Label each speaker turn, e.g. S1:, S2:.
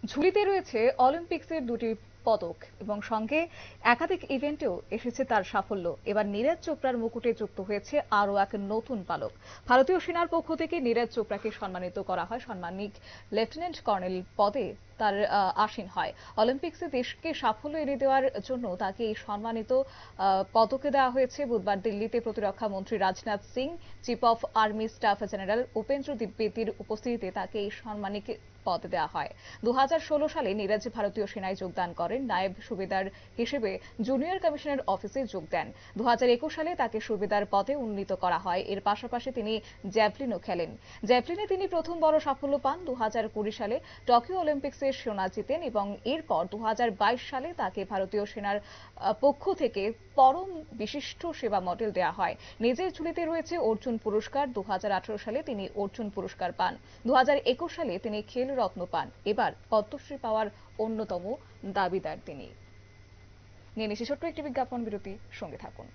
S1: ঝুলিতে রয়েছে অলিম্পিক্সের দুটি পদক এবং সঙ্গে একাধিক ইভেন্টেও এসেছে তার সাফল্য। এবার নীরজ চোপড়ার মুকুটে যুক্ত হয়েছে আরও এক নতুন পালক। ভারতীয় সেনার পক্ষ থেকে নীরজ চোপড়াকে সম্মানিত করা হয়, সাম্মানিক লেফটেন্যান্ট কর্নেল পদে তার আসীন হয়। অলিম্পিক্সে দেশকে সাফল্য এনে দেওয়ার জন্য তাকে এই সম্মানিত পদকে দেওয়া হয়েছে। বুধবার দিল্লিতে প্রতিরক্ষা মন্ত্রী Rajnath Singh, chief of army staff general Upendra দ্বিবেদীর উপস্থিতিতে তাকে এই সম্মানিক পদ দেওয়া হয়। 2016 সালে নীরজ ভারতীয় সেনায় যোগদান করেন। নায়েব সুবেদার হিসেবে জুনিয়র কমিশনের অফিসে যোগ দেন। 2021 সালে তাকে সুবেদার পদে উন্নীত করা হয়। এর পাশাপাশি তিনি জ্যাভলিনও খেলেন। জ্যাভলিনে তিনি প্রথম বড় সাফল্য পান। 2020 সালে টোকিও অলিম্পিক্সে সোনা জিতেন এবং এরপর 2022 সালে তাকে ভারতীয় সেনার পক্ষ থেকে পরম বিশিষ্ট সেবা মডেল দেওয়া হয়। নিজের ঝুলিতে রয়েছে অর্জুন পুরস্কার। 2018 সালে তিনি অর্জুন পুরস্কার পান। 2021 সালে তিনি খেল রত্ন পান। এবার পদ্মশ্রী পাওয়ার অন্যতম দাবিদার তিনি। নিয়ে নিচ্ছি ছোট্ট একটি বিজ্ঞাপন বিরতি, সঙ্গে থাকুন।